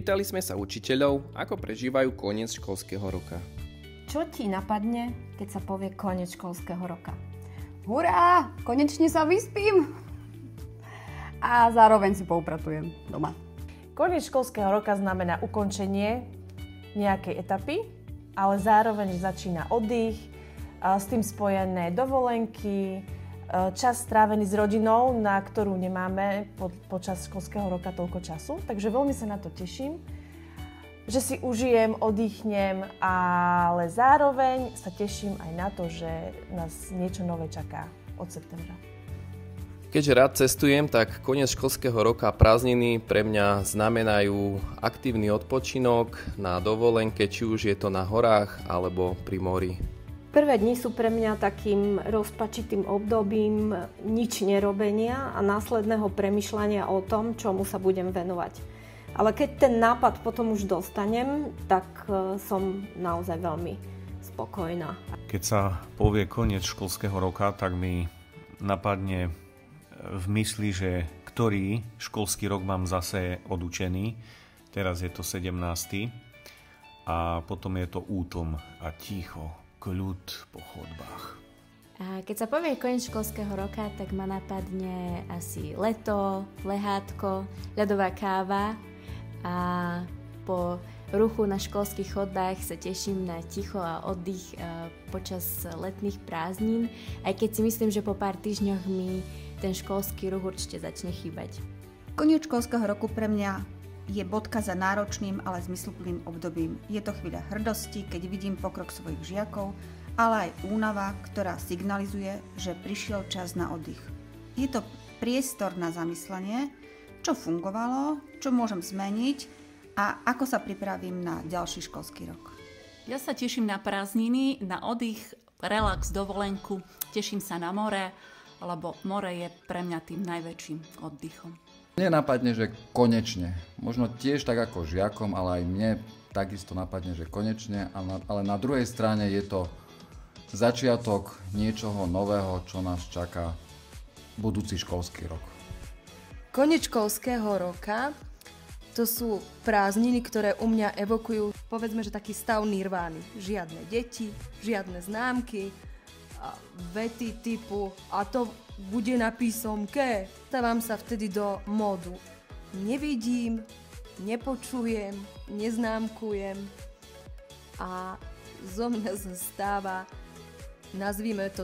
Spýtali sme sa učiteľov, ako prežívajú koniec školského roka. Čo ti napadne, keď sa povie koniec školského roka? Hurá! Konečne sa vyspím! A zároveň si poupratujem doma. Koniec školského roka znamená ukončenie nejakej etapy, ale zároveň začína oddych, s tým spojené dovolenky, čas strávený s rodinou, na ktorú nemáme počas školského roka toľko času. Takže veľmi sa na to teším, že si užijem, oddychnem, ale zároveň sa teším aj na to, že nás niečo nové čaká od septembra. Keďže rád cestujem, tak koniec školského roka a prázdniny pre mňa znamenajú aktívny odpočinok na dovolenke, či už je to na horách alebo pri mori. Prvé dni sú pre mňa takým rozpačitým obdobím nič nerobenia a následného premýšľania o tom, čomu sa budem venovať. Ale keď ten nápad potom už dostanem, tak som naozaj veľmi spokojná. Keď sa povie koniec školského roka, tak mi napadne v mysli, že ktorý školský rok mám zase odučený. Teraz je to 17. A potom je to útlm a ticho. Kľud po chodbách. A keď sa povie koniec školského roka, tak ma napadne asi leto, lehátko, ľadová káva a po ruchu na školských chodbách sa teším na ticho a oddych počas letných prázdnin, aj keď si myslím, že po pár týždňoch mi ten školský ruch určite začne chýbať. Koniec školského roku pre mňa je bodka za náročným, ale zmysluplným obdobím. Je to chvíľa hrdosti, keď vidím pokrok svojich žiakov, ale aj únava, ktorá signalizuje, že prišiel čas na oddych. Je to priestor na zamyslenie, čo fungovalo, čo môžem zmeniť a ako sa pripravím na ďalší školský rok. Ja sa teším na prázdniny, na oddych, relax, dovolenku, teším sa na more, lebo more je pre mňa tým najväčším oddychom. Mne napadne, že konečne. Možno tiež tak ako žiakom, ale aj mne takisto napadne, že konečne. Ale na druhej strane je to začiatok niečoho nového, čo nás čaká budúci školský rok. Koniec školského roka, to sú prázdniny, ktoré u mňa evokujú, povedzme, že taký stav nirvány. Žiadne deti, žiadne známky, vety typu a to bude na písomke. Stávam sa vtedy do módu. Nevidím, nepočujem, neznámkujem a zo mňa sa stáva, nazvime to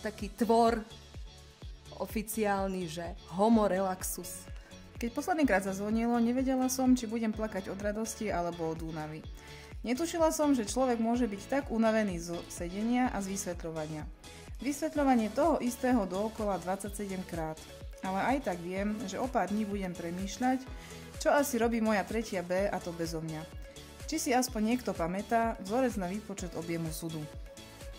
taký tvor oficiálny, že homo relaxus. Keď poslednýkrát zazvonilo, nevedela som, či budem plakať od radosti alebo od únavy. Netušila som, že človek môže byť tak unavený zo sedenia a z vysvetľovania. Vysvetľovanie toho istého dookola 27 krát. Ale aj tak viem, že o pár dní budem premýšľať, čo asi robí moja tretia B a to bezo mňa. Či si aspoň niekto pamätá vzorec na výpočet objemu súdu.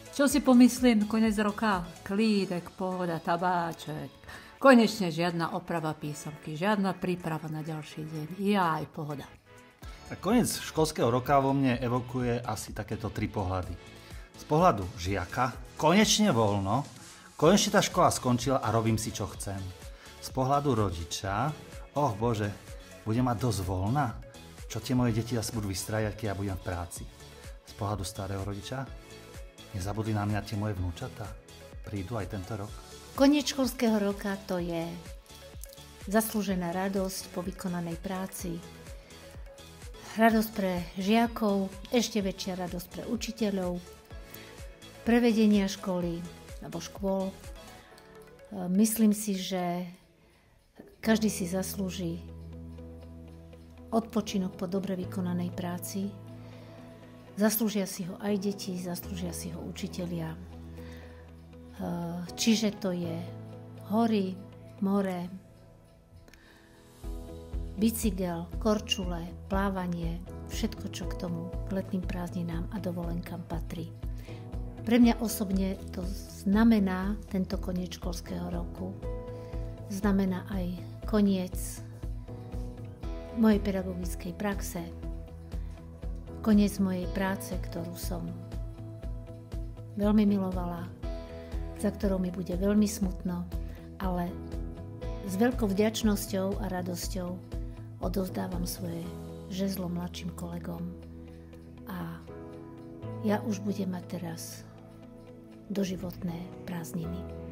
Čo si pomyslím, koniec roka? Klídek, pohoda, tabáček. Konečne žiadna oprava písomky, žiadna príprava na ďalší deň. Jaj, pohoda. Koniec školského roka vo mne evokuje asi takéto tri pohľady. Z pohľadu žiaka, konečne voľno, konečne tá škola skončila a robím si, čo chcem. Z pohľadu rodiča, Bože, budem mať dosť voľna? Čo tie moje deti zase budú vystrajať, keď ja budem v práci? Z pohľadu starého rodiča, nezabudli na mňa tie moje vnúčatá? Prídu aj tento rok? Koniec školského roka to je zaslúžená radosť po vykonanej práci, radosť pre žiakov, ešte väčšia radosť pre učiteľov, prevedenia školy alebo škôl. Myslím si, že každý si zaslúži odpočinok po dobre vykonanej práci. Zaslúžia si ho aj deti, zaslúžia si ho učitelia. Čiže to je hory, more, bicykel, korčule, plávanie, všetko, čo k tomu k letným prázdninám a dovolenkám patrí. Pre mňa osobne to znamená tento koniec školského roku. Znamená aj koniec mojej pedagogickej praxe, koniec mojej práce, ktorú som veľmi milovala, za ktorou mi bude veľmi smutno, ale s veľkou vďačnosťou a radosťou odovzdávam svoje žezlo mladším kolegom a ja už budem mať teraz doživotné prázdniny.